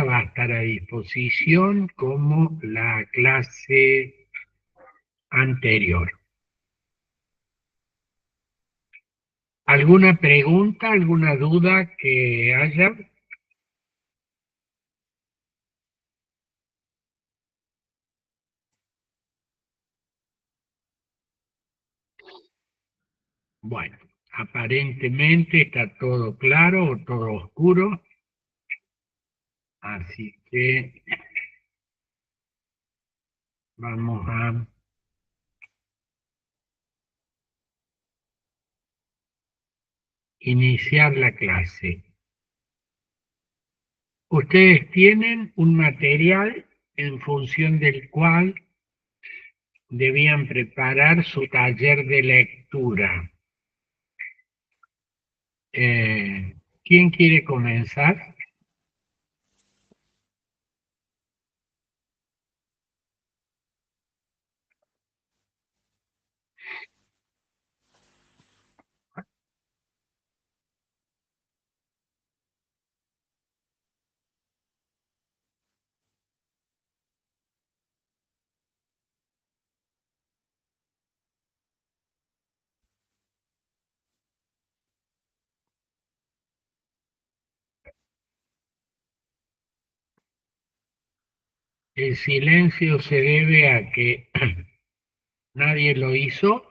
va a estar a disposición como la clase anterior. ¿Alguna pregunta, alguna duda que haya? Bueno, aparentemente está todo claro o todo oscuro, así que vamos a iniciar la clase. Ustedes tienen un material en función del cual debían preparar su taller de lectura. ¿Quién quiere comenzar? El silencio se debe a que nadie lo hizo.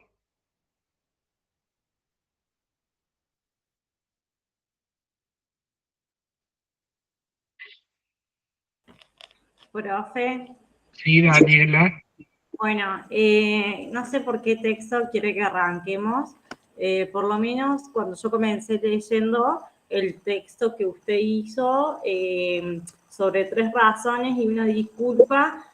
Profe. Sí, Daniela. Bueno, no sé por qué texto quiere que arranquemos. Por lo menos cuando yo comencé leyendo el texto que usted hizo sobre 3 razones y una disculpa,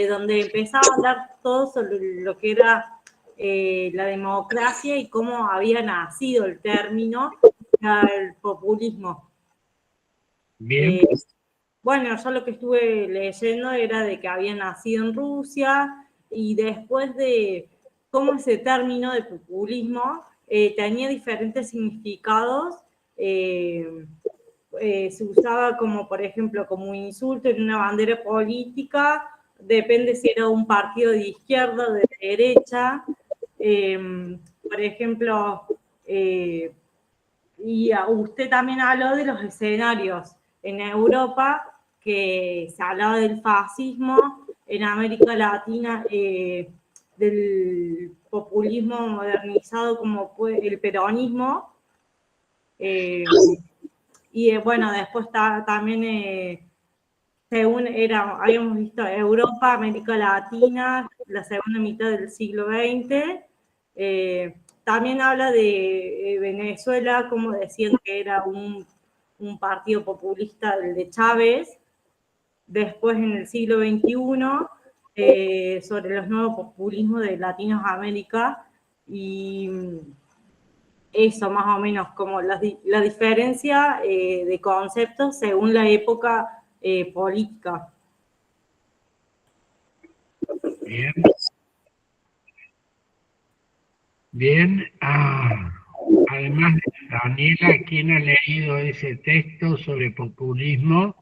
donde empezaba a hablar todo sobre lo que era la democracia y cómo había nacido el término del populismo. Bien. Bueno, yo lo que estuve leyendo era de que había nacido en Rusia y después de cómo ese término de populismo tenía diferentes significados. Se usaba como, por ejemplo, como un insulto en una bandera política, depende si era un partido de izquierda o de derecha. Por ejemplo, y usted también habló de los escenarios en Europa, que se hablaba del fascismo, en América Latina del populismo modernizado como fue el peronismo, y bueno, después también, según habíamos visto Europa, América Latina, la segunda mitad del siglo XX, también habla de Venezuela, como decían que era un partido populista, el de Chávez. Después, en el siglo XXI, sobre los nuevos populismos de Latinoamérica. Y eso, más o menos, como la diferencia de conceptos según la época política. Bien. Bien. Además de Daniela, ¿quién ha leído ese texto sobre populismo?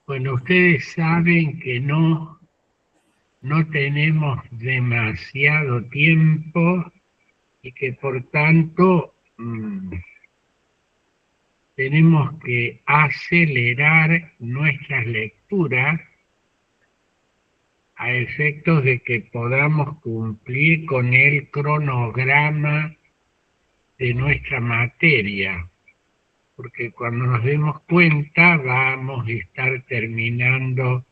Bueno, ustedes saben que no tenemos demasiado tiempo y que por tanto tenemos que acelerar nuestras lecturas a efectos de que podamos cumplir con el cronograma de nuestra materia, porque cuando nos demos cuenta vamos a estar terminando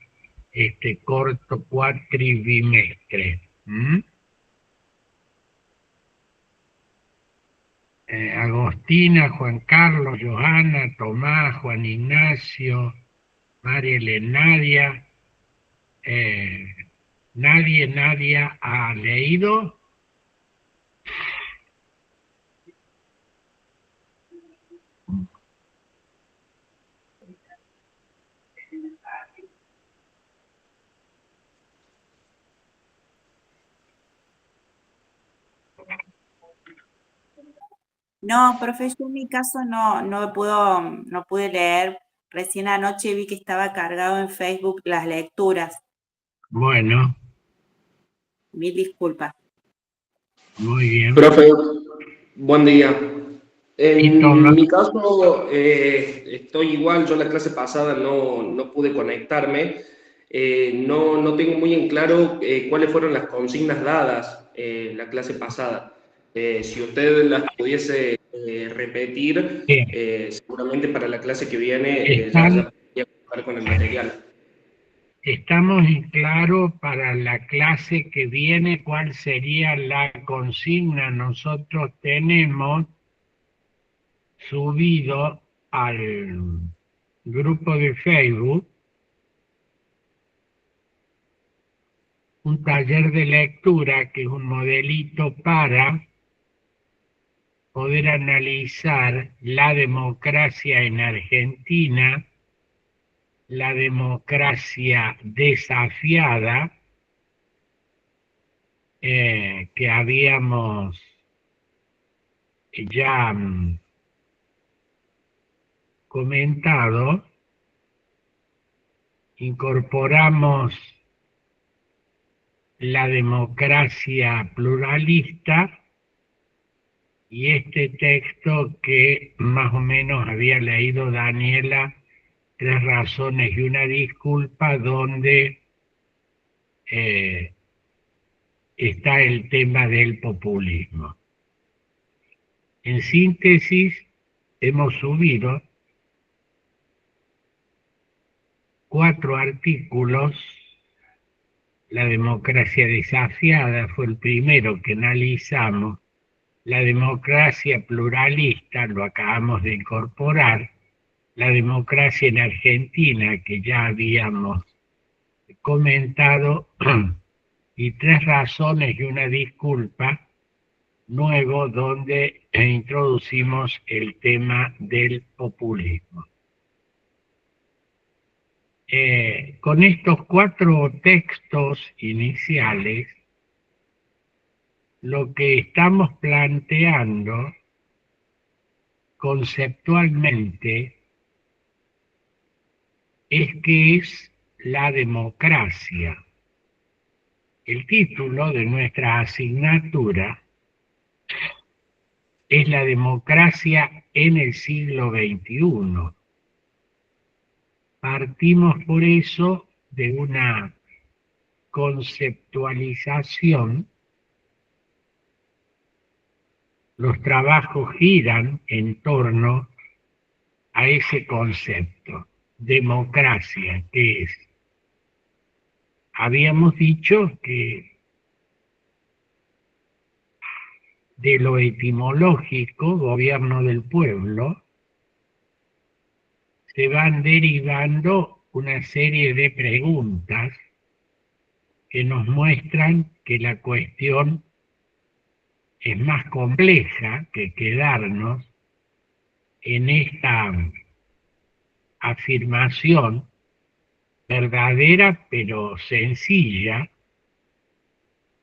este corto cuatrimestre. Agostina, Juan Carlos, Johanna, Tomás, Juan Ignacio, María Elena, Nadia. Nadie ha leído. No, profe, yo en mi caso no pude leer. Recién anoche vi que estaba cargado en Facebook las lecturas. Bueno, Mil disculpas. muy bien. Profe, buen día. Y toma. En mi caso, estoy igual, yo la clase pasada no pude conectarme. No tengo muy en claro cuáles fueron las consignas dadas la clase pasada. Si usted las pudiese repetir, Bien, seguramente para la clase que viene ya están, podría contar con el material. estamos en claro para la clase que viene cuál sería la consigna. Nosotros tenemos subido al grupo de Facebook un taller de lectura que es un modelito para poder analizar la democracia en Argentina, la democracia desafiada que habíamos ya comentado. Incorporamos la democracia pluralista y este texto que más o menos había leído Daniela, 3 razones y una disculpa, donde está el tema del populismo. En síntesis, hemos subido 4 artículos. La democracia desafiada fue el primero que analizamos. La democracia pluralista lo acabamos de incorporar. La democracia en Argentina, que ya habíamos comentado, y 3 razones y una disculpa, nuevo, donde introducimos el tema del populismo. Con estos 4 textos iniciales, lo que estamos planteando conceptualmente es qué es la democracia. El título de nuestra asignatura es la democracia en el siglo XXI. Partimos por eso de una conceptualización. Los trabajos giran en torno a ese concepto, democracia, que es. Habíamos dicho que de lo etimológico, gobierno del pueblo, se van derivando una serie de preguntas que nos muestran que la cuestión es más compleja que quedarnos en esta afirmación verdadera pero sencilla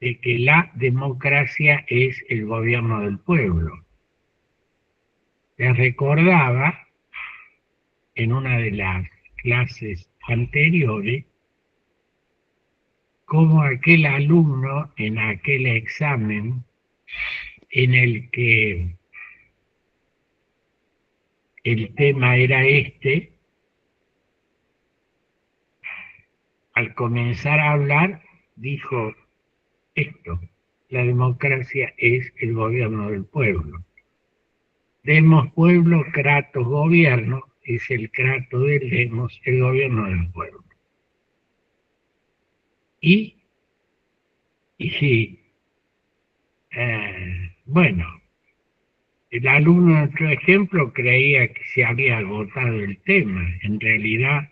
de que la democracia es el gobierno del pueblo. Les recordaba en una de las clases anteriores cómo aquel alumno en aquel examen en el que el tema era este, al comenzar a hablar dijo esto: la democracia es el gobierno del pueblo. Demos pueblo, kratos gobierno, es el kratos del demos, el gobierno del pueblo. Y bueno, el alumno en otro ejemplo creía que se había agotado el tema. En realidad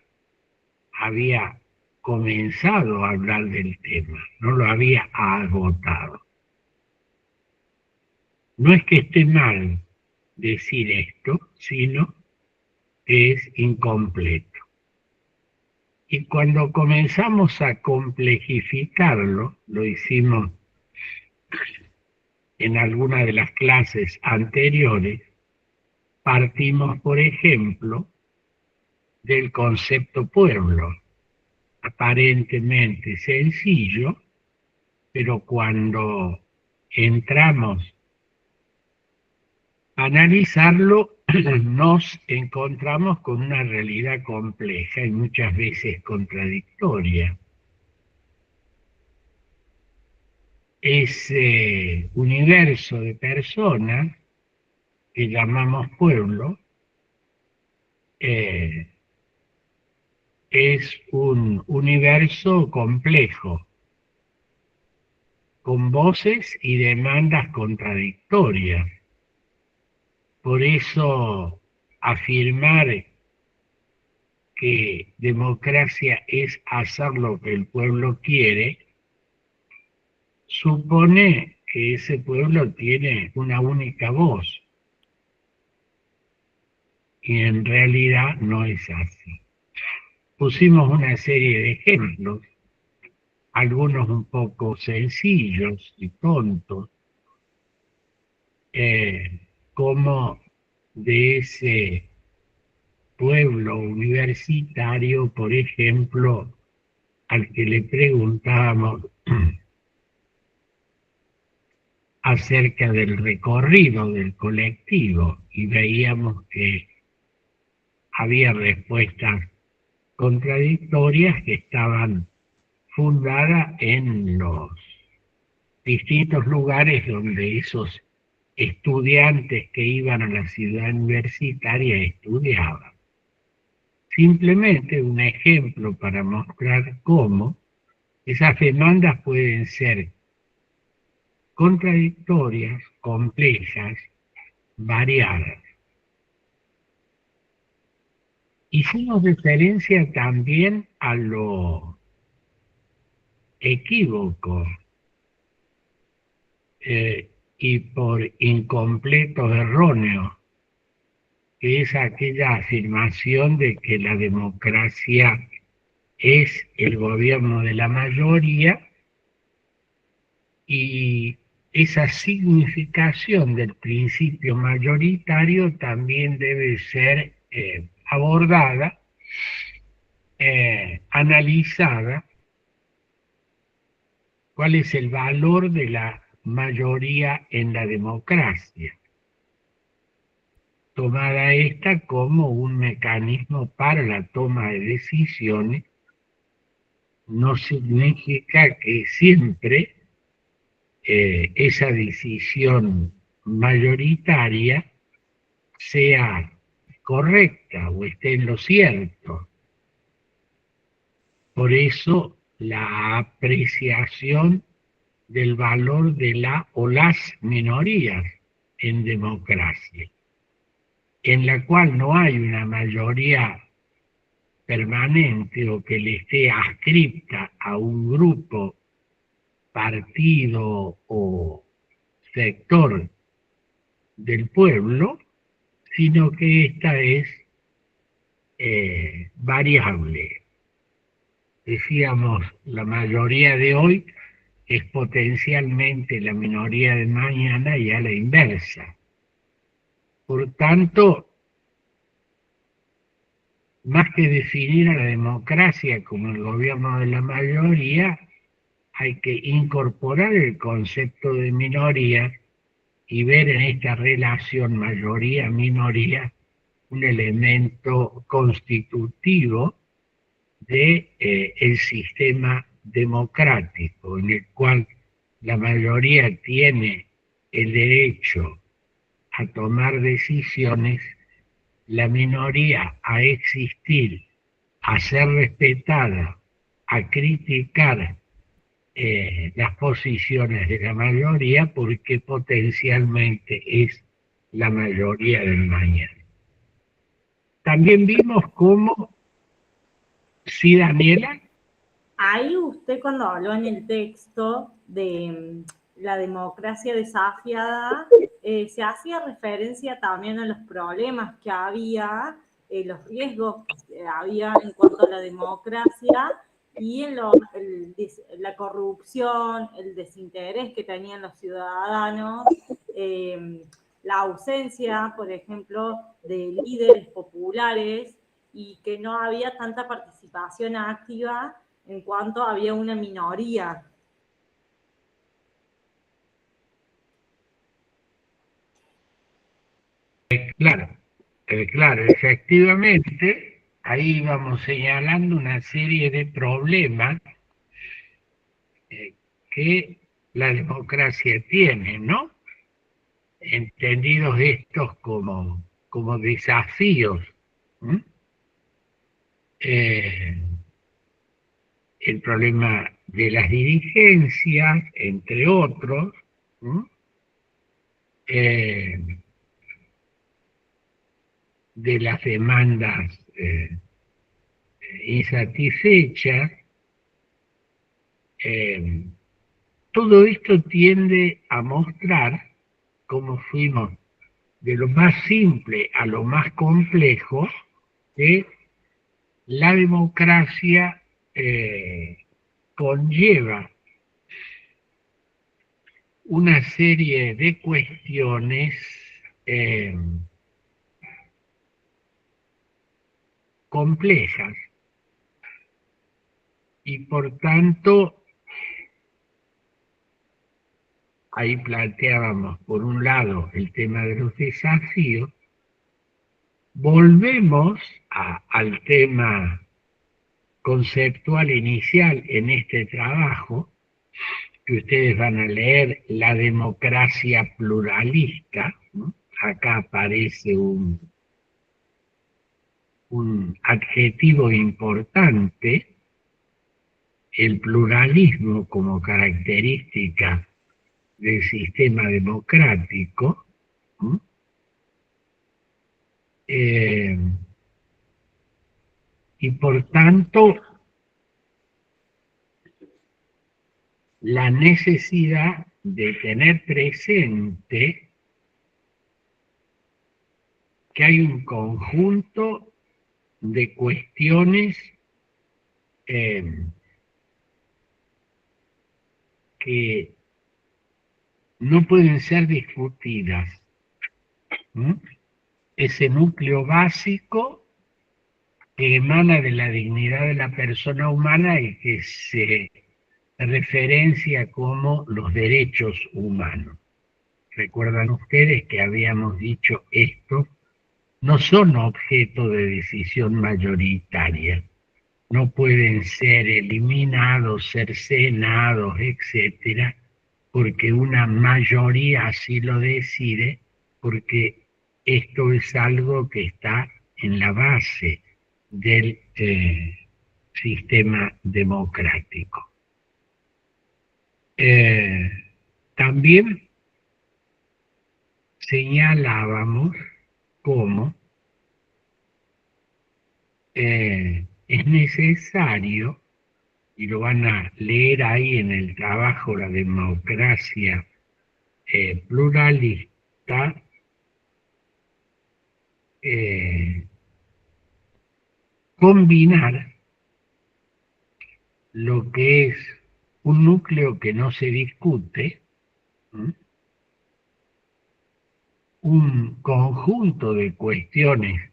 había comenzado a hablar del tema, no lo había agotado. No es que esté mal decir esto, sino es incompleto. Y cuando comenzamos a complejificarlo, lo hicimos en alguna de las clases anteriores, partimos, por ejemplo, del concepto pueblo, aparentemente sencillo, pero cuando entramos a analizarlo, nos encontramos con una realidad compleja y muchas veces contradictoria. Ese universo de personas que llamamos pueblo es un universo complejo, con voces y demandas contradictorias. Por eso afirmar que democracia es hacer lo que el pueblo quiere, supone que ese pueblo tiene una única voz. Y en realidad no es así. Pusimos una serie de ejemplos, algunos un poco sencillos y tontos, como de ese pueblo universitario, por ejemplo, al que le preguntábamos acerca del recorrido del colectivo y veíamos que había respuestas contradictorias que estaban fundadas en los distintos lugares donde esos estudiantes que iban a la ciudad universitaria estudiaban. Simplemente un ejemplo para mostrar cómo esas demandas pueden ser contradictorias, complejas, variadas. Hicimos referencia también a lo equívoco y por incompleto erróneo, que es aquella afirmación de que la democracia es el gobierno de la mayoría, y esa significación del principio mayoritario también debe ser abordada, analizada, cuál es el valor de la mayoría en la democracia, tomada esta como un mecanismo para la toma de decisiones. No significa que siempre esa decisión mayoritaria sea correcta o esté en lo cierto. Por eso la apreciación del valor de la o las minorías en democracia, en la cual no hay una mayoría permanente o que le esté adscripta a un grupo, partido o sector del pueblo, sino que esta es variable. Decíamos, la mayoría de hoy es potencialmente la minoría de mañana y a la inversa. Por tanto, más que definir a la democracia como el gobierno de la mayoría, hay que incorporar el concepto de minoría y ver en esta relación mayoría-minoría un elemento constitutivo de el sistema democrático, en el cual la mayoría tiene el derecho a tomar decisiones, la minoría a existir, a ser respetada, a criticar las posiciones de la mayoría, porque potencialmente es la mayoría del mañana. También vimos cómo, sí, Daniela. Ahí usted cuando habló en el texto de la democracia desafiada, se hacía referencia también a los problemas que había los riesgos que había en cuanto a la democracia y en la corrupción, el desinterés que tenían los ciudadanos, la ausencia, por ejemplo, de líderes populares y que no había tanta participación activa en cuanto había una minoría. Claro, efectivamente, ahí vamos señalando una serie de problemas que la democracia tiene, ¿no? Entendidos estos como desafíos. El problema de las dirigencias, entre otros, de las demandas insatisfechas. Todo esto tiende a mostrar cómo fuimos de lo más simple a lo más complejo, que la democracia conlleva una serie de cuestiones complejas y por tanto ahí planteábamos por un lado el tema de los desafíos. Volvemos al tema conceptual inicial en este trabajo, que ustedes van a leer, La democracia pluralista, ¿no? Acá aparece un adjetivo importante, el pluralismo como característica del sistema democrático, ¿no? Y por tanto, la necesidad de tener presente que hay un conjunto de cuestiones que no pueden ser discutidas. Ese núcleo básico que emana de la dignidad de la persona humana y que se referencia como los derechos humanos. Recuerdan ustedes que habíamos dicho esto, no son objeto de decisión mayoritaria, no pueden ser eliminados, cercenados, etcétera, porque una mayoría así lo decide, porque esto es algo que está en la base del sistema democrático. También señalábamos cómo es necesario, y lo van a leer ahí en el trabajo La democracia pluralista, combinar lo que es un núcleo que no se discute, un conjunto de cuestiones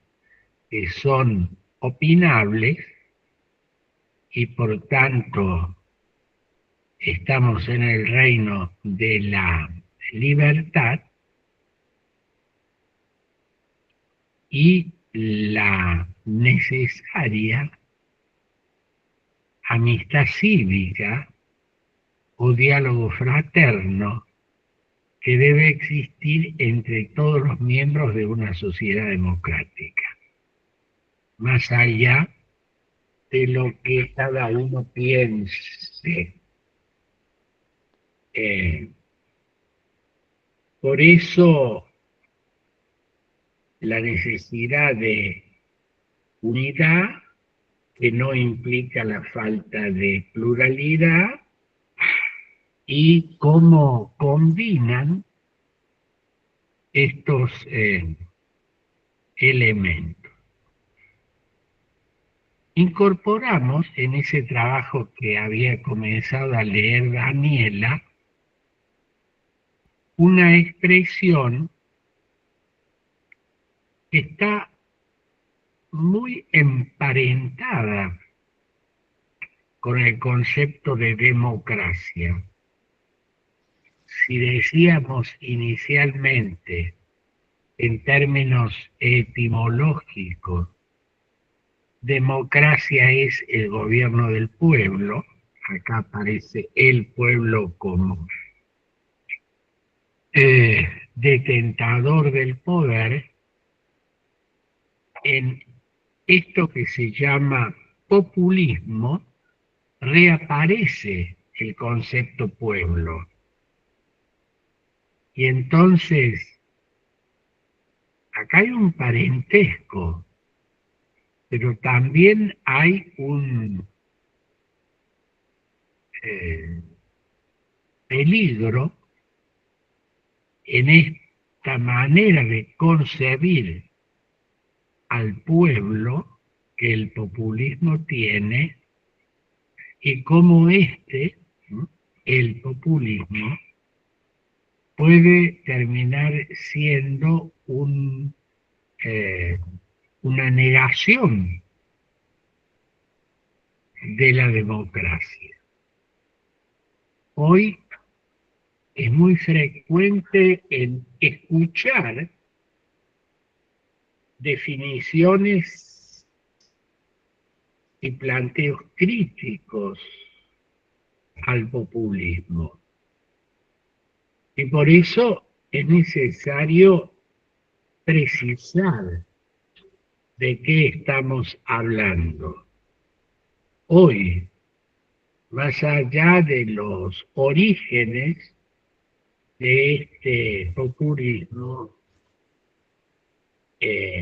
que son opinables y por tanto estamos en el reino de la libertad, y la necesaria amistad cívica o diálogo fraterno que debe existir entre todos los miembros de una sociedad democrática, más allá de lo que cada uno piense. Por eso la necesidad de unidad, que no implica la falta de pluralidad, y cómo combinan estos elementos. incorporamos en ese trabajo que había comenzado a leer Daniela una expresión que está muy emparentada con el concepto de democracia. Si decíamos inicialmente, en términos etimológicos, democracia es el gobierno del pueblo, acá aparece el pueblo como detentador del poder, en esto que se llama populismo reaparece el concepto pueblo. Y entonces, acá hay un parentesco, pero también hay un peligro en esta manera de concebir al pueblo que el populismo tiene y cómo el populismo, puede terminar siendo una negación de la democracia. Hoy es muy frecuente en escuchar definiciones y planteos críticos al populismo. Y por eso es necesario precisar de qué estamos hablando. Hoy, más allá de los orígenes de este populismo,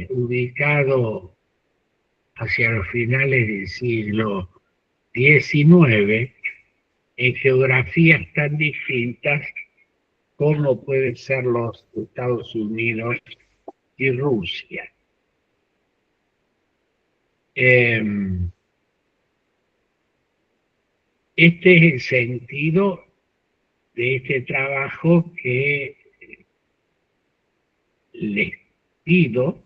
ubicado hacia los finales del siglo XIX, en geografías tan distintas como pueden ser los Estados Unidos y Rusia. Este es el sentido de este trabajo que les pido,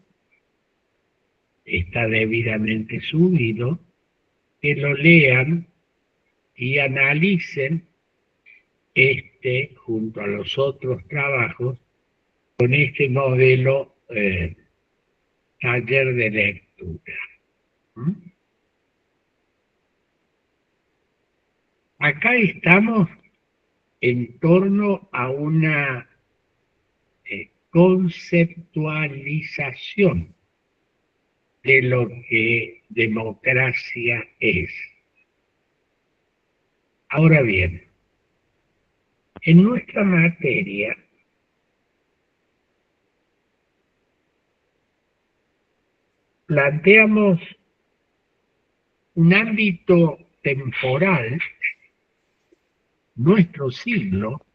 está debidamente subido, que lo lean y analicen junto a los otros trabajos con este modelo taller de lectura. Acá estamos en torno a una conceptualización de lo que democracia es. Ahora bien, en nuestra materia planteamos un ámbito temporal, nuestro siglo,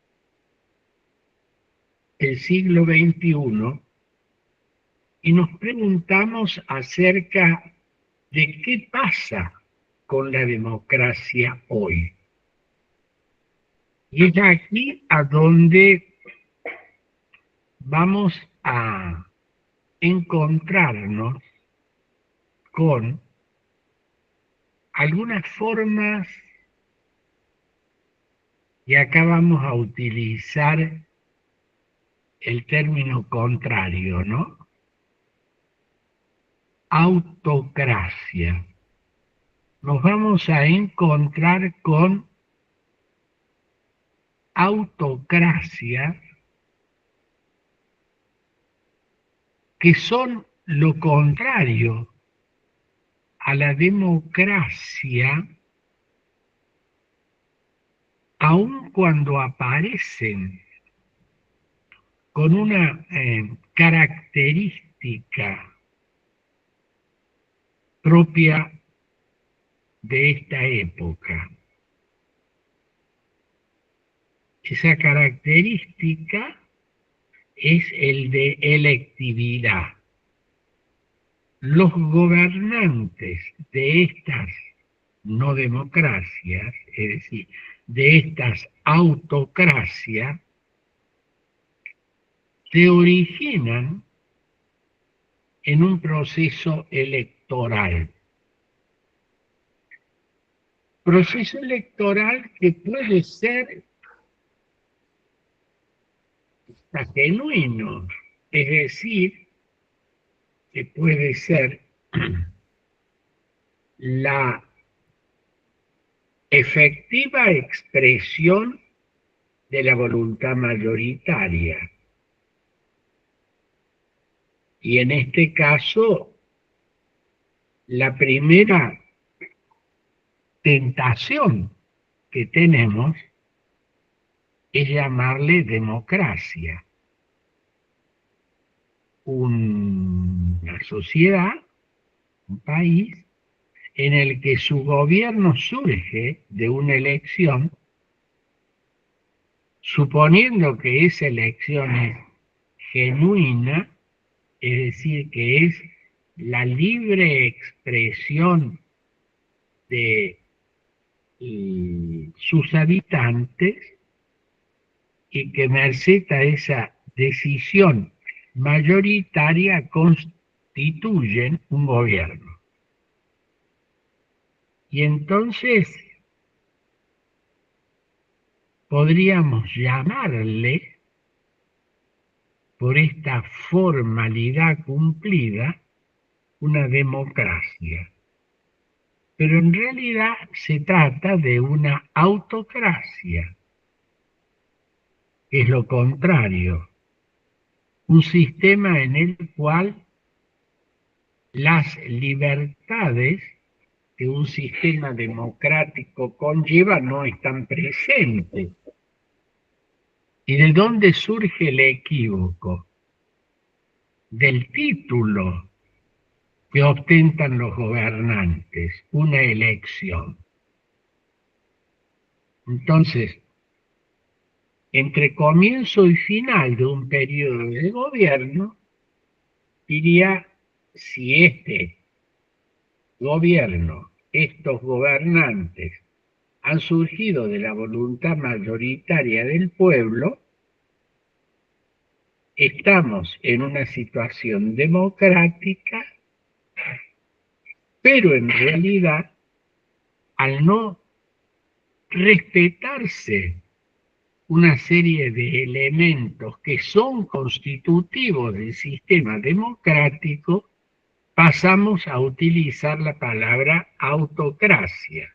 el siglo XXI, y nos preguntamos acerca de qué pasa con la democracia hoy. Y es aquí a donde vamos a encontrarnos con algunas formas, y acá vamos a utilizar el término contrario, ¿no? Autocracia. Nos vamos a encontrar con autocracia que son lo contrario a la democracia, aun cuando aparecen con una característica propia de esta época. Esa característica es el de electividad. los gobernantes de estas no democracias, es decir, de estas autocracias, se originan en un proceso electoral. Proceso electoral que puede ser hasta genuino, es decir, que puede ser la efectiva expresión de la voluntad mayoritaria. Y en este caso, la primera tentación que tenemos es llamarle democracia. Una sociedad, un país, en el que su gobierno surge de una elección, suponiendo que esa elección es genuina, es decir, que es la libre expresión de sus habitantes y que merced a esa decisión mayoritaria constituyen un gobierno. Y entonces podríamos llamarle, por esta formalidad cumplida, una democracia. Pero en realidad se trata de una autocracia, que es lo contrario, un sistema en el cual las libertades que un sistema democrático conlleva no están presentes. ¿Y de dónde surge el equívoco? Del título que ostentan los gobernantes, una elección. Entonces, entre comienzo y final de un periodo de gobierno, diría, si este gobierno, estos gobernantes, han surgido de la voluntad mayoritaria del pueblo, estamos en una situación democrática, pero en realidad, al no respetarse una serie de elementos que son constitutivos del sistema democrático, pasamos a utilizar la palabra autocracia.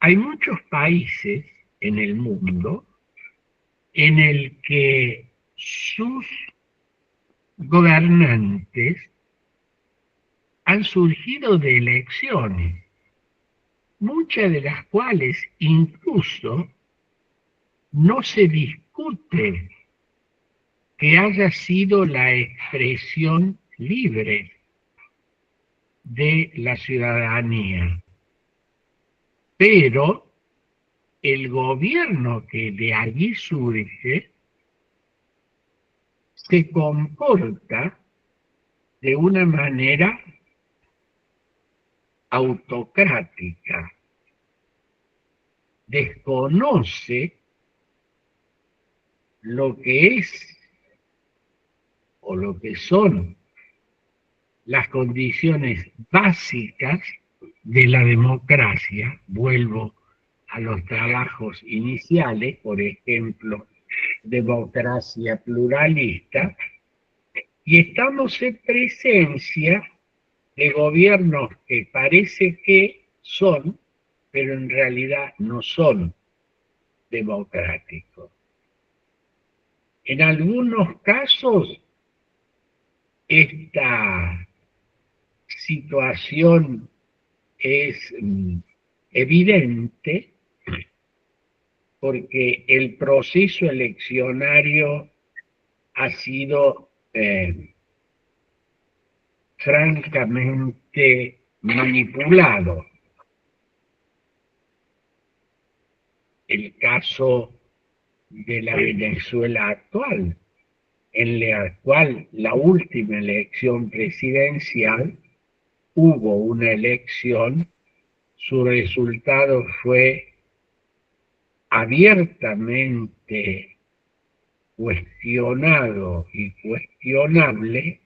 Hay muchos países en el mundo en el que sus gobernantes han surgido de elecciones, muchas de las cuales incluso no se discute que haya sido la expresión libre de la ciudadanía. Pero el gobierno que de allí surge se comporta de una manera autocrática, desconoce lo que es o lo que son las condiciones básicas de la democracia. Vuelvo a los trabajos iniciales, por ejemplo, democracia pluralista, y estamos en presencia de gobiernos que parece que son, pero en realidad no son democráticos. En algunos casos, esta situación es evidente porque el proceso eleccionario ha sido francamente manipulado. El caso de la Venezuela actual en la cual la última elección presidencial hubo una elección, su resultado fue abiertamente cuestionado y cuestionable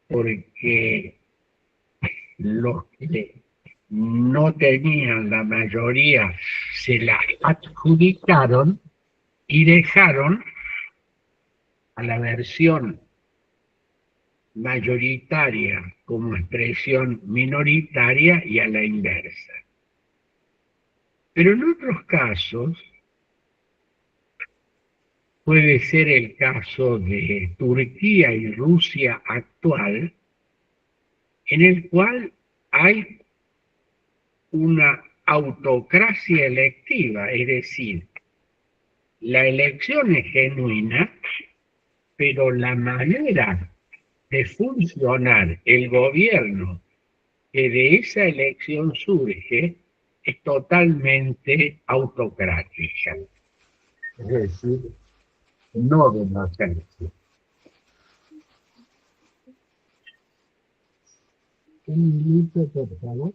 porque los que no tenían la mayoría se la adjudicaron y dejaron a la versión mayoritaria como expresión minoritaria y a la inversa. Pero en otros casos, puede ser el caso de Turquía y Rusia actual, en el cual hay una autocracia electiva, es decir, la elección es genuina, pero la manera de funcionar el gobierno que de esa elección surge es totalmente autocrática, es decir, no democrática. Un minuto, por favor.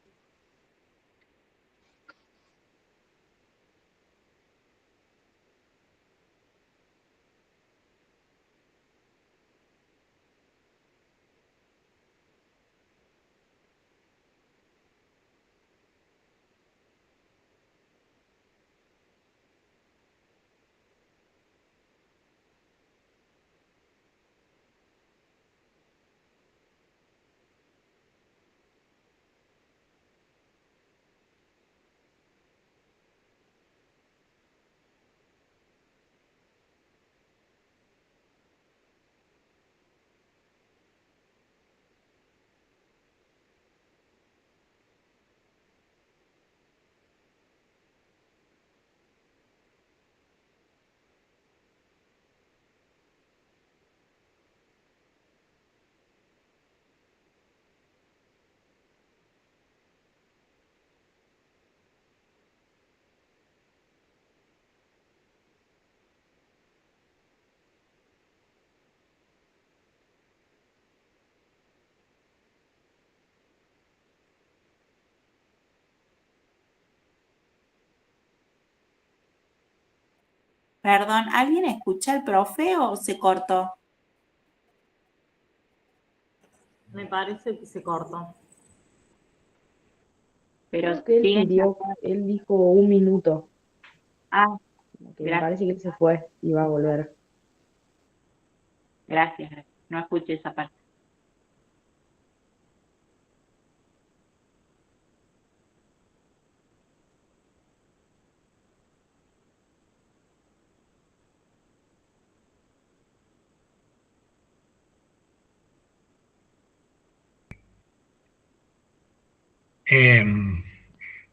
Perdón, ¿alguien escucha al profe o se cortó? Me parece que se cortó. Pero Creo que él dijo 1 minuto, Ah, que me gracias, parece que él se fue y va a volver. gracias. No escuché esa parte.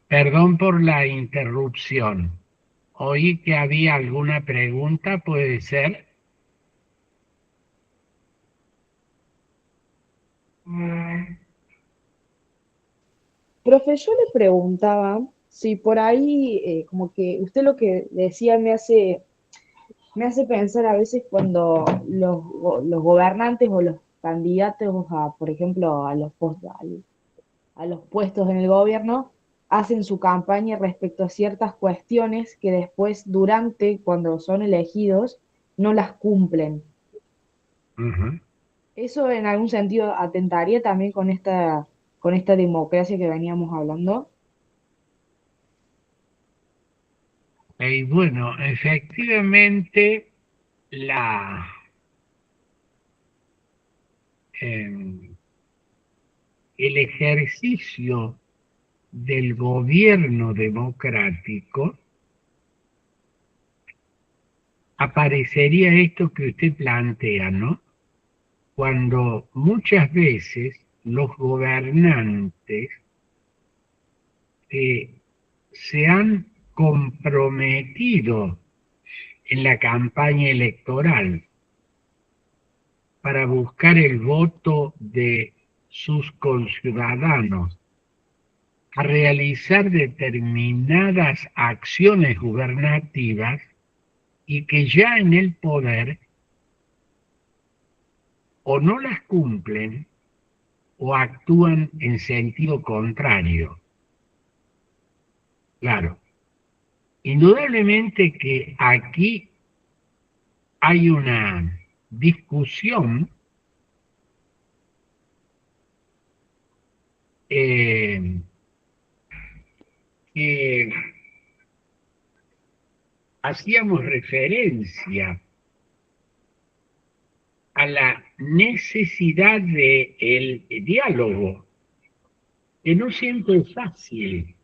Perdón por la interrupción. Oí que había alguna pregunta, ¿puede ser? Profe, yo le preguntaba si por ahí, como que usted lo que decía me hace pensar a veces cuando los gobernantes o los candidatos a, por ejemplo, a los puestos en el gobierno, hacen su campaña respecto a ciertas cuestiones que después, cuando son elegidos, no las cumplen. Ujú. ¿Eso en algún sentido atentaría también con esta democracia que veníamos hablando? Y bueno, efectivamente, la, em, el ejercicio del gobierno democrático aparecería esto que usted plantea, ¿no? Cuando muchas veces los gobernantes se han comprometido en la campaña electoral para buscar el voto de sus conciudadanos a realizar determinadas acciones gubernativas y que ya en el poder o no las cumplen o actúan en sentido contrario. Claro, indudablemente que aquí hay una discusión que hacíamos referencia a la necesidad del diálogo, que no siempre es fácil,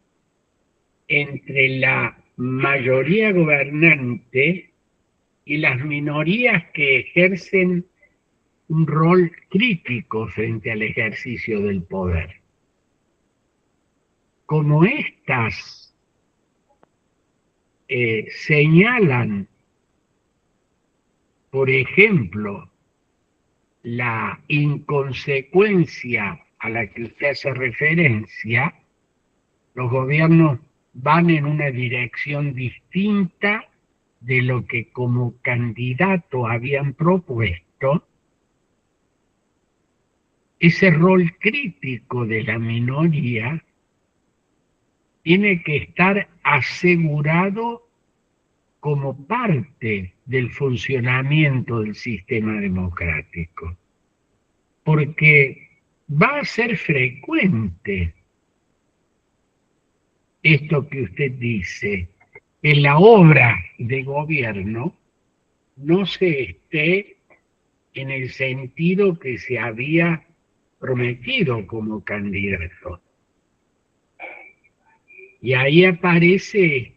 entre la mayoría gobernante y las minorías que ejercen un rol crítico frente al ejercicio del poder. Como estas señalan, por ejemplo, la inconsecuencia a la que usted hace referencia, los gobiernos van en una dirección distinta de lo que como candidato habían propuesto. Ese rol crítico de la minoría tiene que estar asegurado como parte del funcionamiento del sistema democrático, porque va a ser frecuente esto que usted dice, que la obra de gobierno no se esté en el sentido que se había prometido como candidato. Y ahí aparece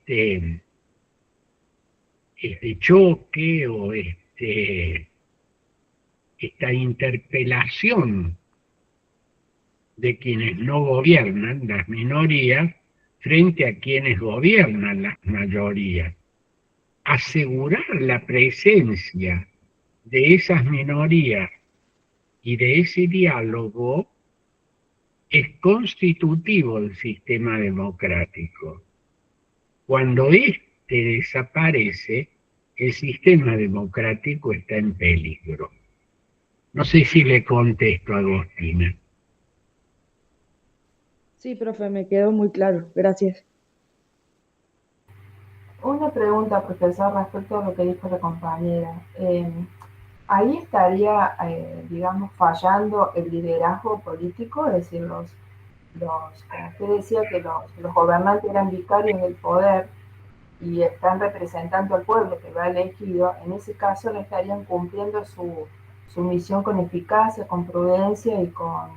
este choque o esta interpelación de quienes no gobiernan, las minorías, frente a quienes gobiernan las mayorías. Asegurar la presencia de esas minorías y de ese diálogo es constitutivo del sistema democrático. Cuando desaparece, el sistema democrático está en peligro. No sé si le contesto a Agostina. Sí, profe, me quedó muy claro. Gracias. Una pregunta, profesor, respecto a lo que dijo la compañera. Ahí estaría, digamos, fallando el liderazgo político, es decir, como usted decía, que los gobernantes eran vicarios del poder y están representando al pueblo que lo ha elegido. En ese caso no estarían cumpliendo su misión con eficacia, con prudencia y con,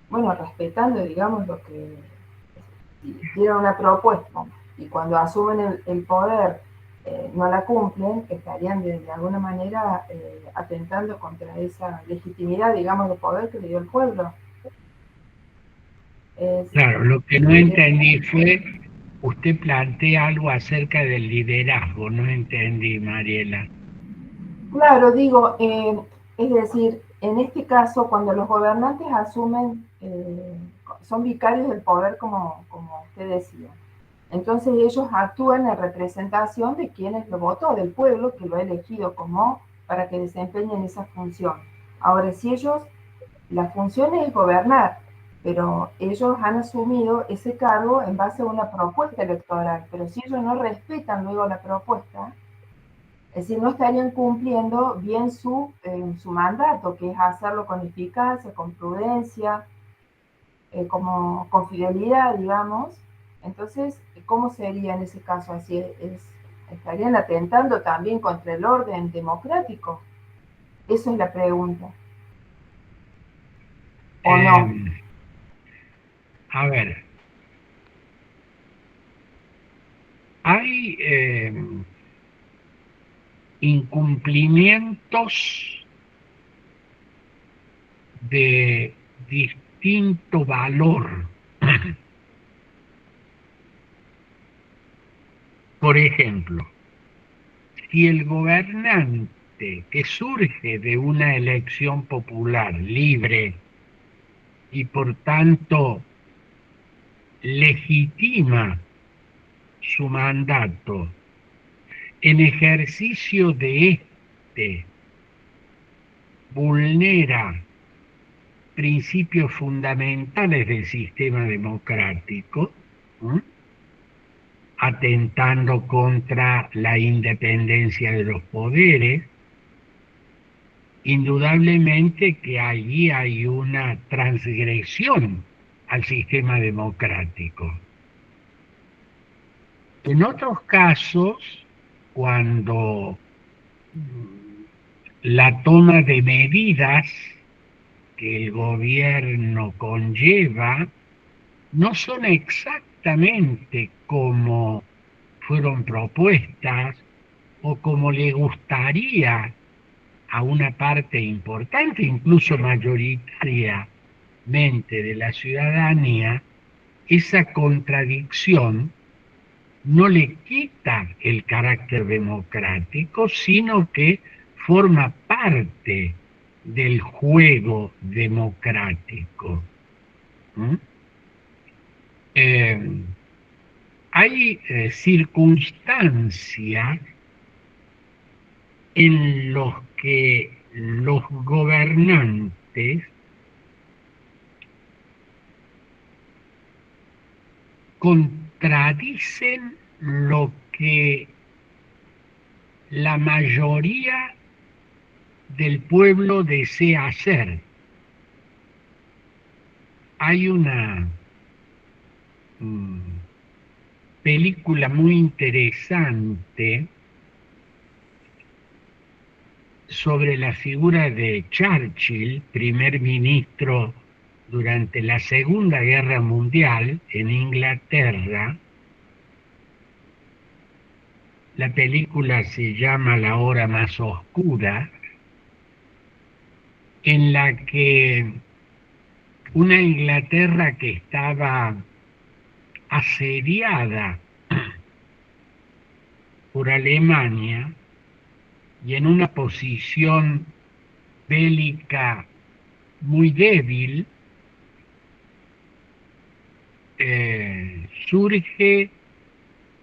bueno, respetando, digamos, lo que dieron una propuesta, y cuando asumen el poder no la cumplen, estarían de alguna manera atentando contra esa legitimidad, digamos, de poder que le dio el pueblo. Claro, lo que no entendí fue, usted plantea algo acerca del liderazgo, no entendí, Mariela. Claro, digo, es decir, en este caso, cuando los gobernantes asumen, son vicarios del poder, como usted decía. Entonces ellos actúan en representación de quienes lo votó, del pueblo que lo ha elegido como para que desempeñen esa función. Ahora, si la función es gobernar, pero ellos han asumido ese cargo en base a una propuesta electoral, pero si ellos no respetan luego la propuesta, es decir, no estarían cumpliendo bien su mandato, que es hacerlo con eficacia, con prudencia, con fidelidad, digamos. Entonces, ¿cómo sería en ese caso? Así estarían atentando también contra el orden democrático. Esa es la pregunta. ¿O no? A ver, hay incumplimientos de distinto valor. Por ejemplo, si el gobernante que surge de una elección popular libre y por tanto legitima su mandato, en ejercicio de vulnera principios fundamentales del sistema democrático, ¿eh? Atentando contra la independencia de los poderes. Indudablemente que allí hay una transgresión al sistema democrático. En otros casos, cuando la toma de medidas que el gobierno conlleva no son exactamente como fueron propuestas o como le gustaría a una parte importante, incluso mayoritariamente de la ciudadanía, esa contradicción no le quita el carácter democrático, sino que forma parte del juego democrático. Hay circunstancias en los que los gobernantes contradicen lo que la mayoría del pueblo desea hacer. Hay una película muy interesante sobre la figura de Churchill, primer ministro durante la Segunda Guerra Mundial en Inglaterra. La película se llama La hora más oscura, en la que una Inglaterra que estaba asediada por Alemania y en una posición bélica muy débil, surge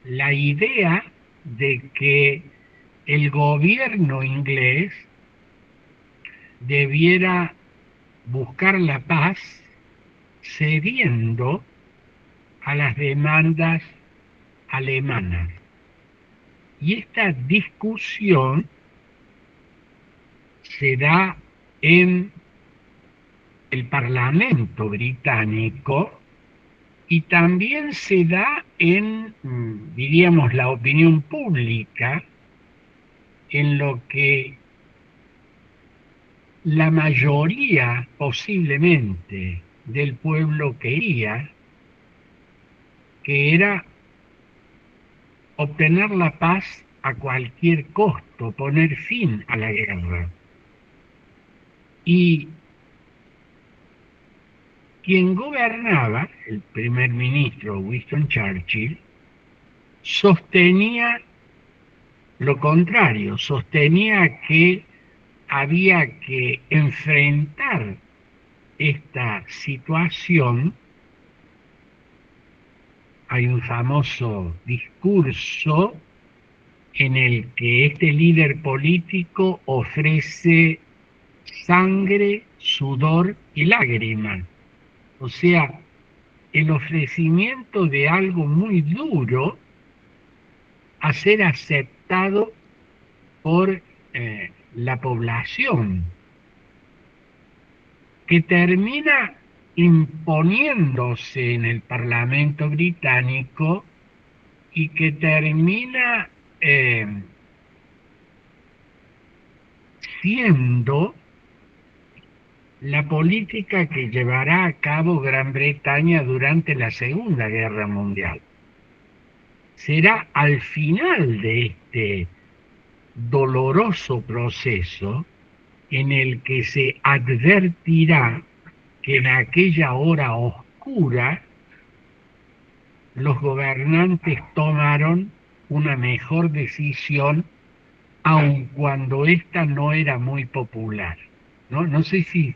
la idea de que el gobierno inglés debiera buscar la paz cediendo a las demandas alemanas. Y esta discusión se da en el Parlamento británico y también se da en, diríamos, la opinión pública, en lo que la mayoría posiblemente del pueblo quería, que era obtener la paz a cualquier costo, poner fin a la guerra. Y quien gobernaba, el primer ministro Winston Churchill, sostenía lo contrario, sostenía que había que enfrentar esta situación. Hay un famoso discurso en el que este líder político ofrece sangre, sudor y lágrimas. O sea, el ofrecimiento de algo muy duro a ser aceptado por la población, que termina imponiéndose en el Parlamento británico y que termina siendo la política que llevará a cabo Gran Bretaña durante la Segunda Guerra Mundial. Será al final de este doloroso proceso en el que se advertirá que en aquella hora oscura los gobernantes tomaron una mejor decisión, aun cuando esta no era muy popular. No sé si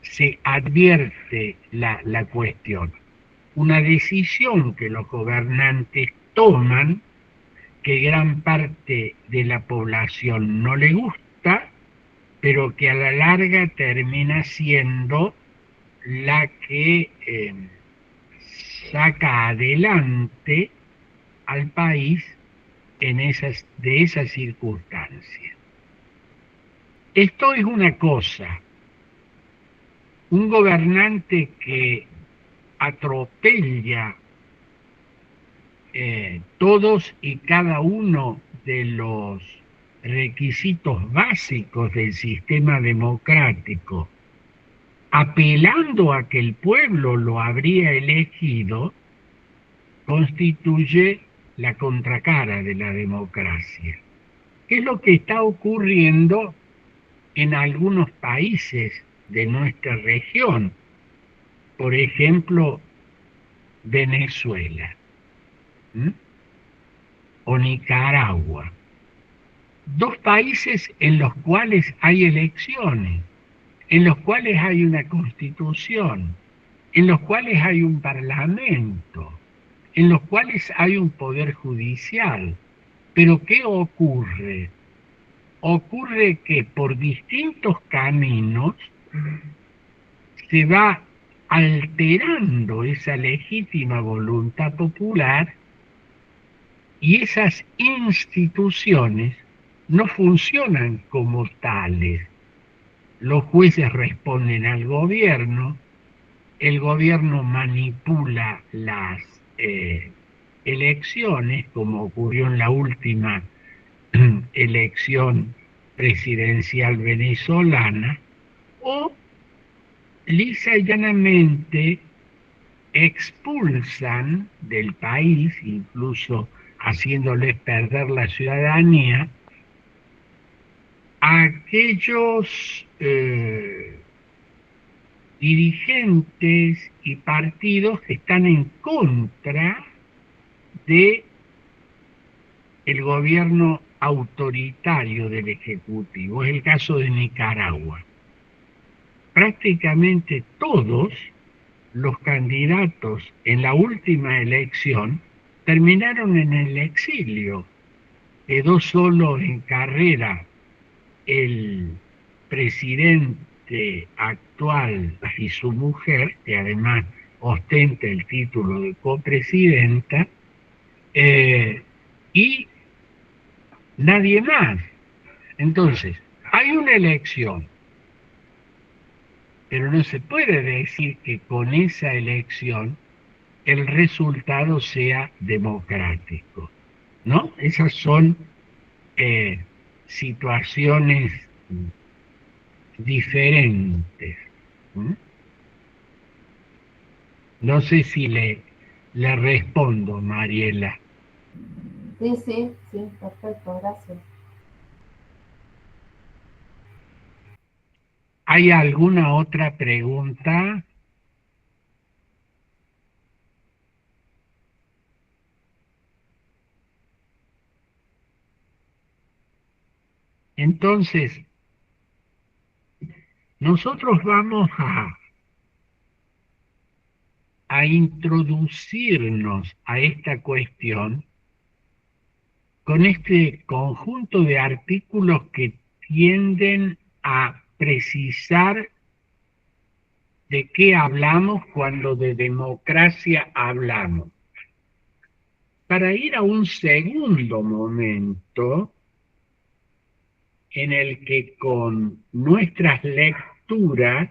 se advierte la cuestión. Una decisión que los gobernantes toman, que gran parte de la población no le gusta, pero que a la larga termina siendo la que saca adelante al país de esas circunstancias. Esto es una cosa. Un gobernante que atropella todos y cada uno de los requisitos básicos del sistema democrático, apelando a que el pueblo lo habría elegido, constituye la contracara de la democracia. ¿Qué es lo que está ocurriendo en algunos países de nuestra región? Por ejemplo, Venezuela, o Nicaragua. Dos países en los cuales hay elecciones, en los cuales hay una constitución, en los cuales hay un parlamento, en los cuales hay un poder judicial. Pero ¿qué ocurre? Ocurre que por distintos caminos se va alterando esa legítima voluntad popular y esas instituciones no funcionan como tales. Los jueces responden al gobierno, el gobierno manipula las elecciones, como ocurrió en la última elección presidencial venezolana, o lisa y llanamente expulsan del país, incluso haciéndoles perder la ciudadanía, a aquellos dirigentes y partidos que están en contra de el gobierno autoritario del Ejecutivo. Es el caso de Nicaragua. Prácticamente todos los candidatos en la última elección terminaron en el exilio. Quedó solo en carrera el presidente actual y su mujer, que además ostenta el título de copresidenta, y nadie más. Entonces, hay una elección, pero no se puede decir que con esa elección el resultado sea democrático, ¿no? Esas son situaciones diferentes. No sé si le respondo, Mariela. Sí, perfecto, gracias. ¿Hay alguna otra pregunta? Entonces, nosotros vamos a introducirnos a esta cuestión con este conjunto de artículos que tienden a precisar de qué hablamos cuando de democracia hablamos. Para ir a un segundo momento en el que con nuestras lecturas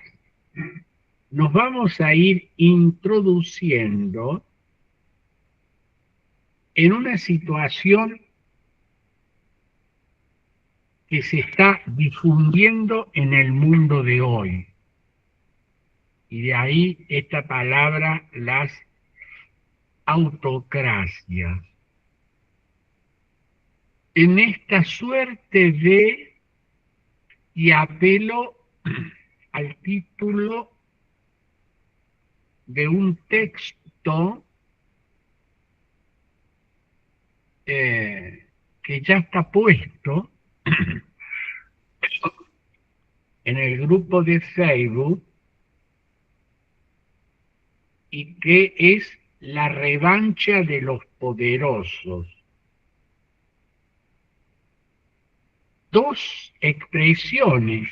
nos vamos a ir introduciendo en una situación que se está difundiendo en el mundo de hoy. Y de ahí esta palabra, las autocracias. En esta suerte de, y apelo al título de un texto que ya está puesto en el grupo de Facebook y que es la revancha de los poderosos. Dos expresiones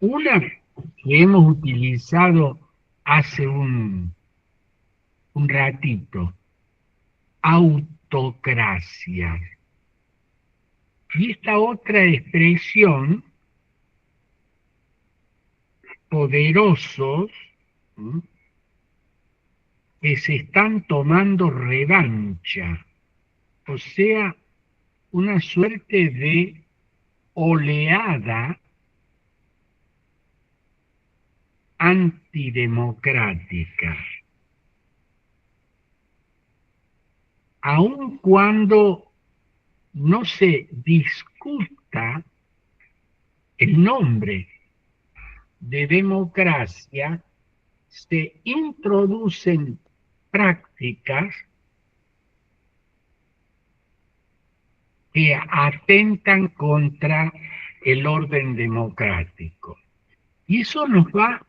Una que hemos utilizado hace un ratito, autocracia. Y esta otra expresión, poderosos, ¿m?, que se están tomando revancha, o sea, una suerte de oleada antidemocrática, aun cuando no se discuta el nombre de democracia, se introducen prácticas que atentan contra el orden democrático. Y eso nos va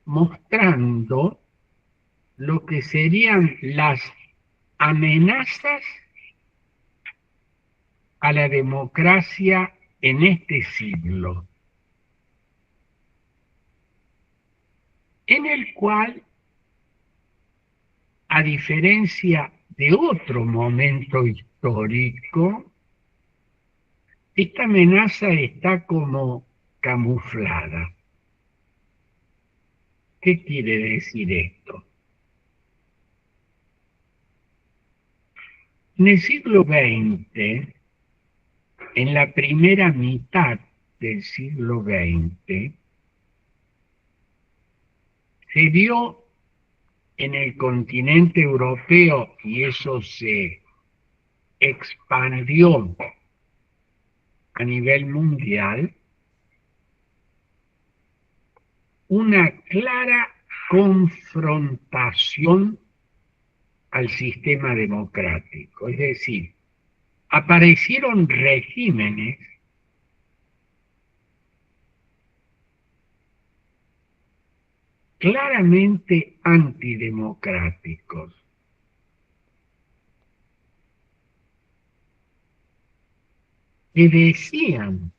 mostrando lo que serían las amenazas a la democracia en este siglo, en el cual, a diferencia de otro momento histórico, esta amenaza está como camuflada. ¿Qué quiere decir esto? En el siglo XX, en la primera mitad del siglo XX, se dio en el continente europeo, y eso se expandió a nivel mundial, una clara confrontación al sistema democrático. Es decir, aparecieron regímenes claramente antidemocráticos, que decían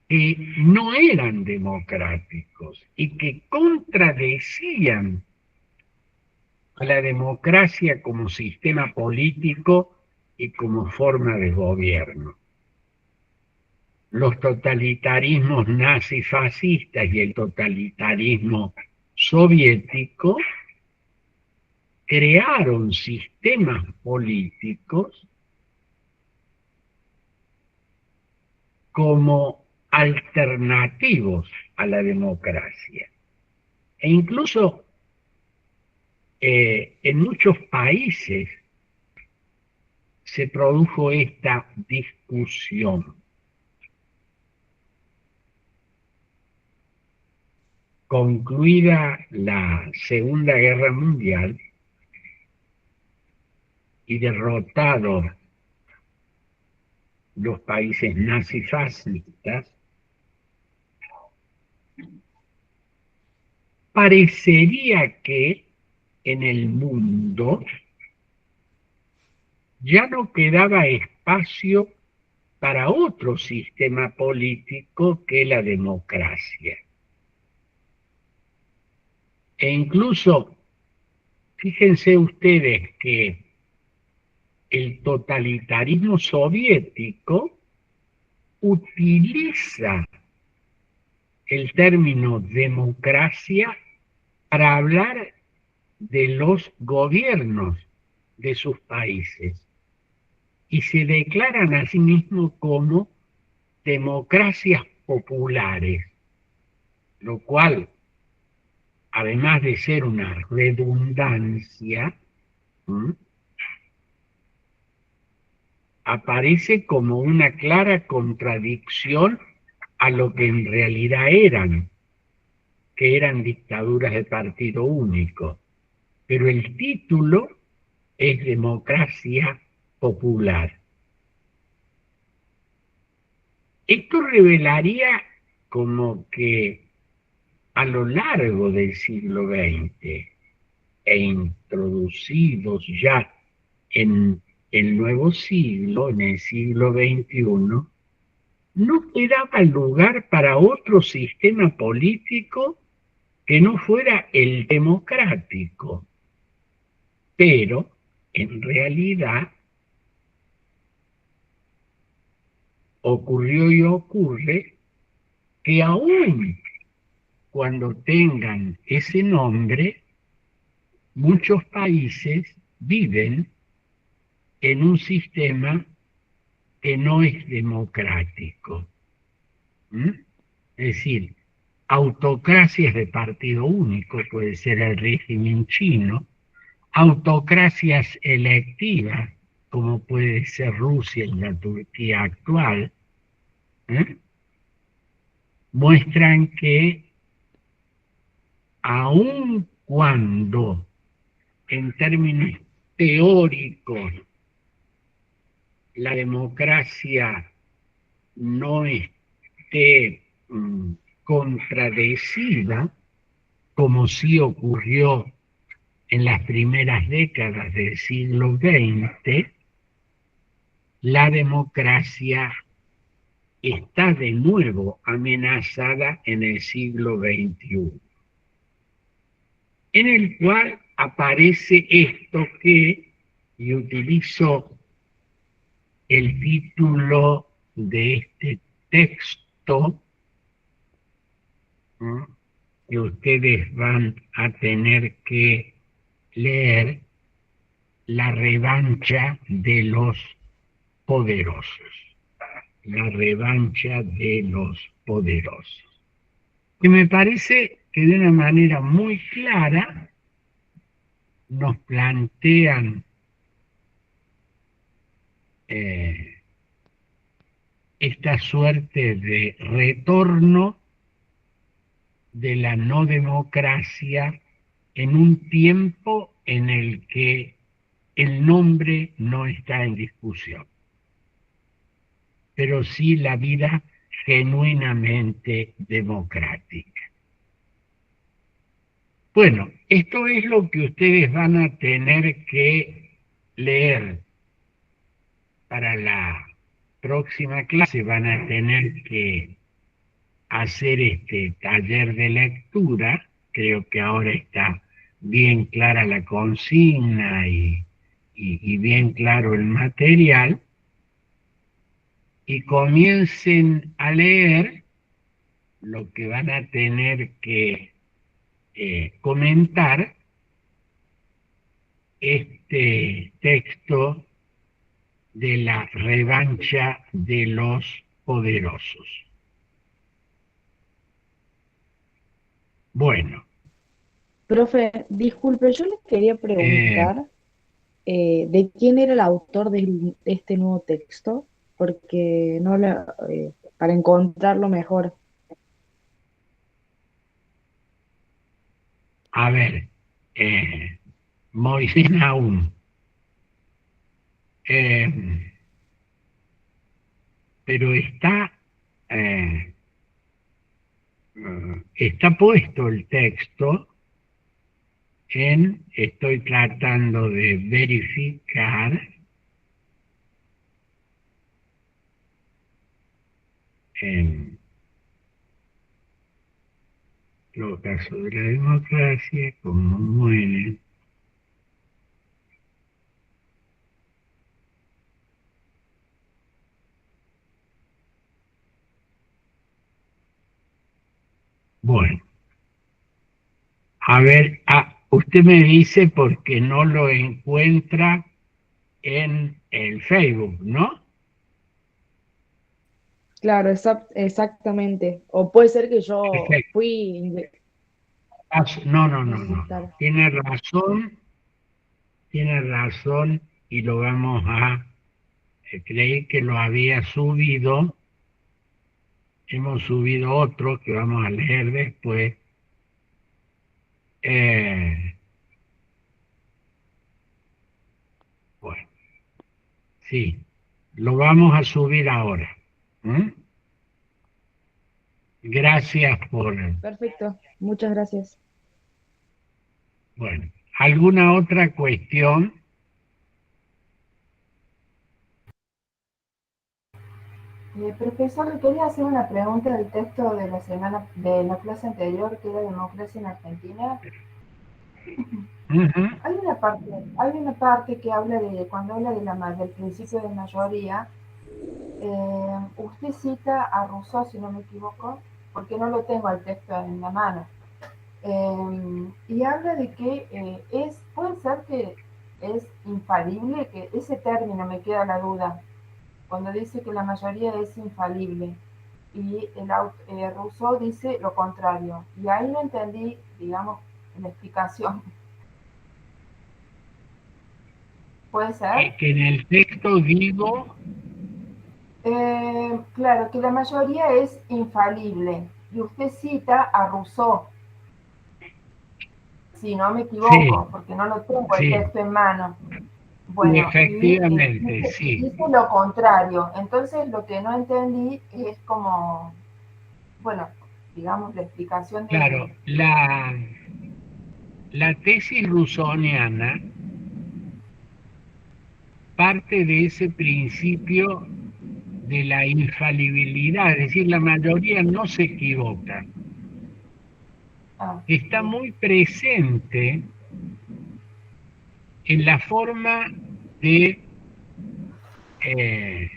que no eran democráticos y que contradecían a la democracia como sistema político y como forma de gobierno. Los totalitarismos nazifascistas y el totalitarismo soviético crearon sistemas políticos como alternativos a la democracia. E incluso en muchos países se produjo esta discusión. Concluida la Segunda Guerra Mundial y derrotados los países nazifascistas, parecería que en el mundo ya no quedaba espacio para otro sistema político que la democracia. E incluso, fíjense ustedes que el totalitarismo soviético utiliza el término democracia para hablar de los gobiernos de sus países y se declaran a sí mismos como democracias populares, lo cual, además de ser una redundancia, aparece como una clara contradicción a lo que en realidad eran, que eran dictaduras de partido único. Pero el título es democracia popular. Esto revelaría como que a lo largo del siglo XX e introducidos ya en el nuevo siglo, en el siglo XXI, no quedaba lugar para otro sistema político que no fuera el democrático. Pero, en realidad, ocurrió y ocurre que aún cuando tengan ese nombre, muchos países viven en un sistema que no es democrático. ¿Mm? Es decir, autocracias de partido único, puede ser el régimen chino, autocracias electivas, como puede ser Rusia y la Turquía actual, ¿eh? Muestran que aun cuando en términos teóricos la democracia no esté contradecida, como sí ocurrió en las primeras décadas del siglo XX, la democracia está de nuevo amenazada en el siglo XXI, en el cual aparece esto que, y utilizo el título de este texto, ¿no?, que ustedes van a tener que leer, La revancha de los poderosos. La revancha de los poderosos. Que me parece que de una manera muy clara nos plantean esta suerte de retorno de la no democracia en un tiempo en el que el nombre no está en discusión, pero sí la vida genuinamente democrática. Bueno, esto es lo que ustedes van a tener que leer para la próxima clase. Van a tener que hacer este taller de lectura. Creo que ahora está bien clara la consigna y bien claro el material. Y comiencen a leer lo que van a tener que comentar, este texto de la revancha de los poderosos. Bueno. Profe, disculpe, yo le quería preguntar de quién era el autor de este nuevo texto, porque no para encontrarlo mejor. A ver, Moisés Naum. Pero está puesto el texto estoy tratando de verificar en los casos de la democracia, como mueren. Bueno, a ver, usted me dice porque no lo encuentra en el Facebook, ¿no? Claro, exactamente. O puede ser que yo Perfecto. fui... No. No sé si está... Tiene razón y lo vamos a... creí que lo había subido. Hemos subido otro que vamos a leer después. Bueno, sí, lo vamos a subir ahora. ¿Mm? Gracias por... Perfecto, muchas gracias. Bueno, ¿alguna otra cuestión? Profesor, le quería hacer una pregunta del texto de la clase anterior, que era Democracia en Argentina. Ujú. Hay una parte que habla cuando habla del principio de mayoría, usted cita a Rousseau, si no me equivoco, porque no lo tengo al texto en la mano, y habla de que puede ser que es infalible, que ese término me queda la duda, cuando dice que la mayoría es infalible, y Rousseau dice lo contrario, y ahí no entendí, digamos, la explicación. ¿Puede ser? Que en el texto digo, Claro, que la mayoría es infalible, y usted cita a Rousseau, si no me equivoco, sí, porque no lo tengo el sí, texto en mano. y Bueno, y efectivamente, sí. dice lo contrario. Entonces lo que no entendí es como, bueno, digamos, la explicación Claro, de... la tesis rusoniana parte de ese principio de la infalibilidad, es decir, la mayoría no se equivoca. Ah, Está bien. muy presente en la forma de eh,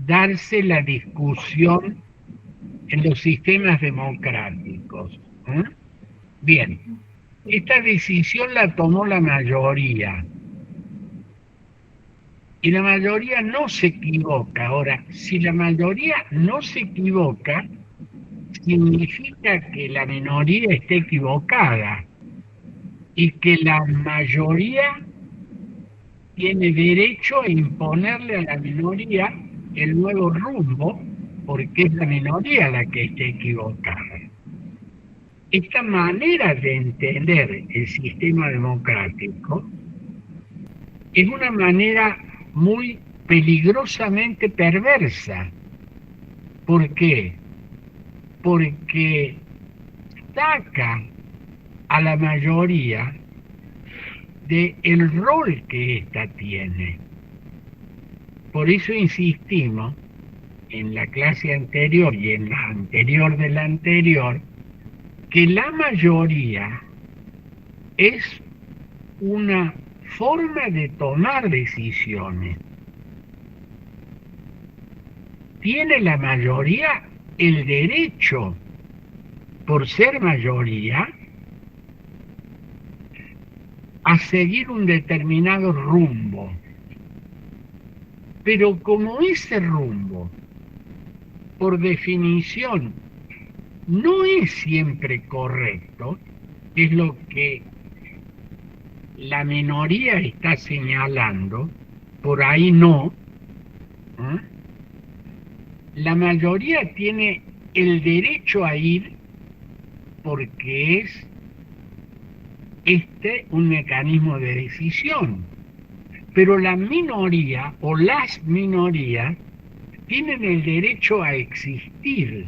darse la discusión en los sistemas democráticos. ¿Eh? Bien, esta decisión la tomó la mayoría y la mayoría no se equivoca. Ahora, si la mayoría no se equivoca, significa que la minoría está equivocada y que la mayoría tiene derecho a imponerle a la minoría el nuevo rumbo, porque es la minoría la que está equivocada. Esta manera de entender el sistema democrático es una manera muy peligrosamente perversa. ¿Por qué? Porque saca a la mayoría del rol que ésta tiene. Por eso insistimos en la clase anterior y en la anterior de la anterior, que la mayoría es una forma de tomar decisiones. Tiene la mayoría el derecho, por ser mayoría, a seguir un determinado rumbo. Pero como ese rumbo, por definición, no es siempre correcto, es lo que la minoría está señalando, por ahí no, ¿eh? La mayoría tiene el derecho a ir porque es un mecanismo de decisión, pero la minoría o las minorías tienen el derecho a existir.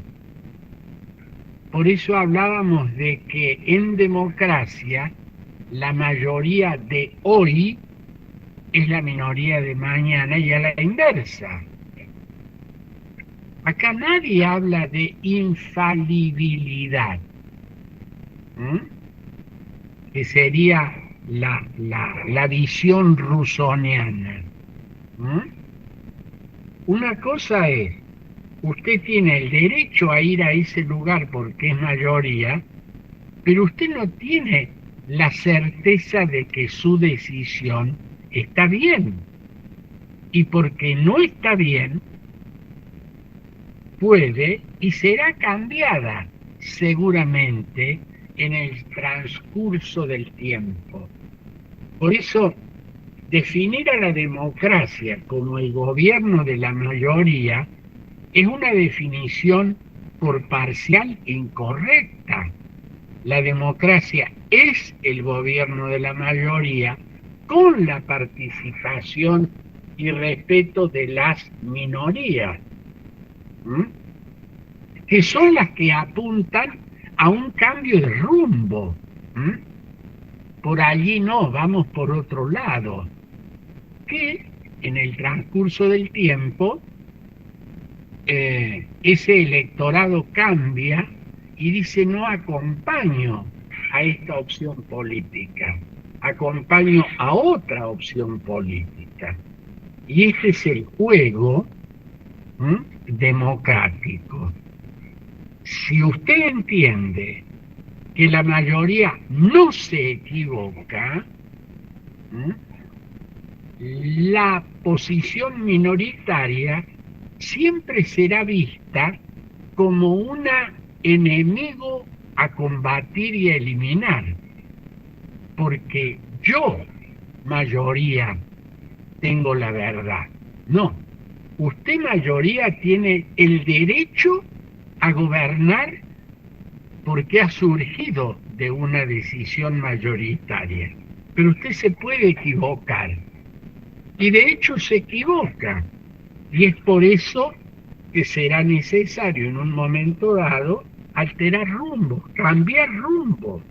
Por eso hablábamos de que en democracia la mayoría de hoy es la minoría de mañana y a la inversa. Acá nadie habla de infalibilidad, que sería la visión rusoniana. Una cosa es, usted tiene el derecho a ir a ese lugar porque es mayoría, pero usted no tiene la certeza de que su decisión está bien. Y porque no está bien, puede y será cambiada seguramente en el transcurso del tiempo. Por eso, definir a la democracia como el gobierno de la mayoría es una definición por parcial incorrecta. La democracia es el gobierno de la mayoría con la participación y respeto de las minorías, que son las que apuntan a un cambio de rumbo. Por allí no, vamos por otro lado, que en el transcurso del tiempo ese electorado cambia y dice no acompaño a esta opción política, acompaño a otra opción política. Y este es el juego democrático. Si usted entiende que la mayoría no se equivoca, la posición minoritaria siempre será vista como un enemigo a combatir y a eliminar, porque yo, mayoría, tengo la verdad. No, usted, mayoría, tiene el derecho a gobernar porque ha surgido de una decisión mayoritaria, pero usted se puede equivocar, y de hecho se equivoca, y es por eso que será necesario en un momento dado alterar rumbo, cambiar rumbo,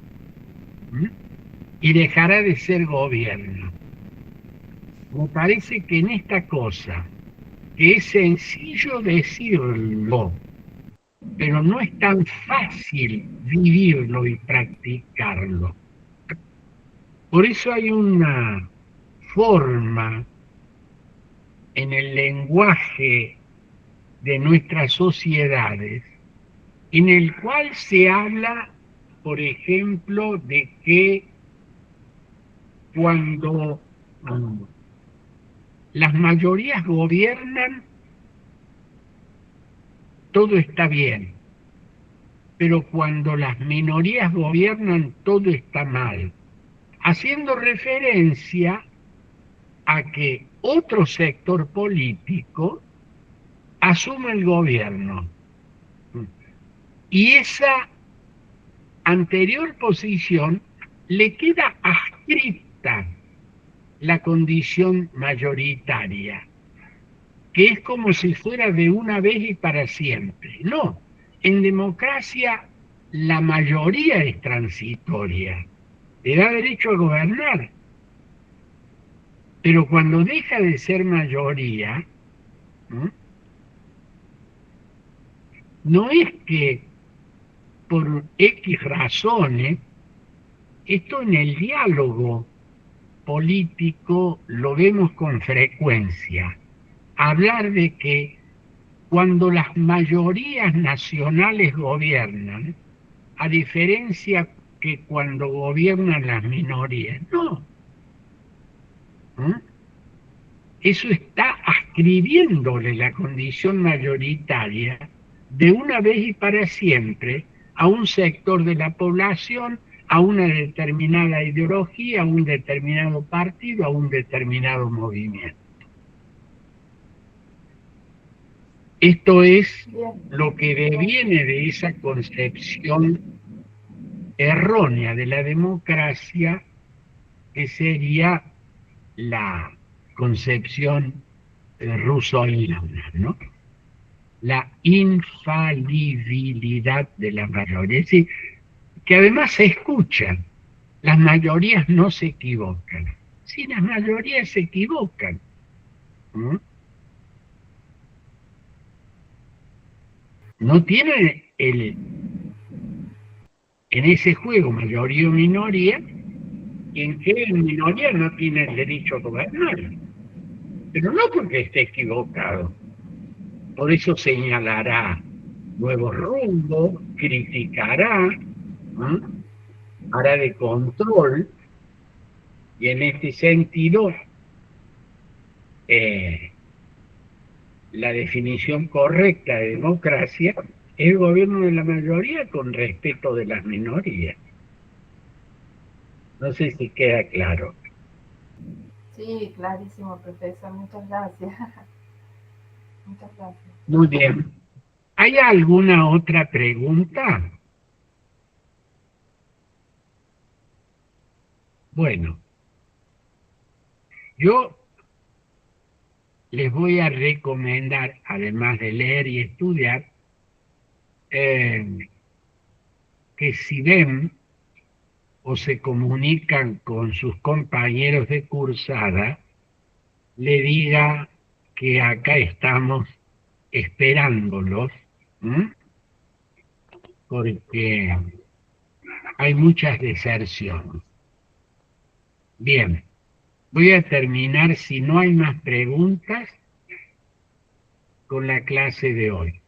y dejará de ser gobierno. Me parece que en esta cosa, que es sencillo decirlo, pero no es tan fácil vivirlo y practicarlo. Por eso hay una forma en el lenguaje de nuestras sociedades en el cual se habla, por ejemplo, de que cuando las mayorías gobiernan, todo está bien, pero cuando las minorías gobiernan, todo está mal, haciendo referencia a que otro sector político asume el gobierno. Y esa anterior posición le queda adscrita la condición mayoritaria, que es como si fuera de una vez y para siempre. No, en democracia la mayoría es transitoria, le da derecho a gobernar, pero cuando deja de ser mayoría, no es que por X razones, esto en el diálogo político lo vemos con frecuencia, hablar de que cuando las mayorías nacionales gobiernan, a diferencia que cuando gobiernan las minorías, no. Eso está ascribiéndole la condición mayoritaria de una vez y para siempre a un sector de la población, a una determinada ideología, a un determinado partido, a un determinado movimiento. Esto es lo que deviene de esa concepción errónea de la democracia, que sería la concepción russoniana, ¿no? La infalibilidad de la mayoría. Es decir, que además se escucha, las mayorías no se equivocan. Sí, las mayorías se equivocan. No tienen en ese juego mayoría o minoría, en que la minoría no tiene el derecho a gobernar. Pero no porque esté equivocado. Por eso señalará nuevos rumbos, criticará, hará de control, y en este sentido la definición correcta de democracia es el gobierno de la mayoría con respeto de las minorías. No sé si queda claro. Sí, clarísimo, profesor. Muchas gracias. Muchas gracias. Muy bien. ¿Hay alguna otra pregunta? Bueno, yo les voy a recomendar, además de leer y estudiar, que si ven o se comunican con sus compañeros de cursada, le diga que acá estamos esperándolos, porque hay muchas deserciones. Bien, voy a terminar, si no hay más preguntas, con la clase de hoy.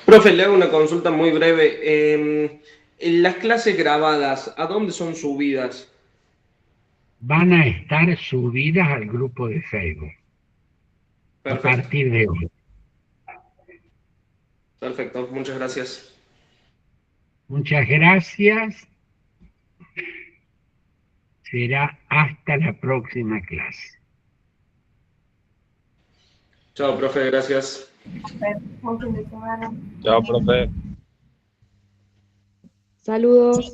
Profe, le hago una consulta muy breve. En las clases grabadas, ¿a dónde son subidas? Van a estar subidas al grupo de Facebook a Perfecto, partir de hoy. perfecto. Muchas gracias. Muchas gracias. Será hasta la próxima clase. Chao, profe, gracias. Buen fin de semana. Chao, profe. Saludos.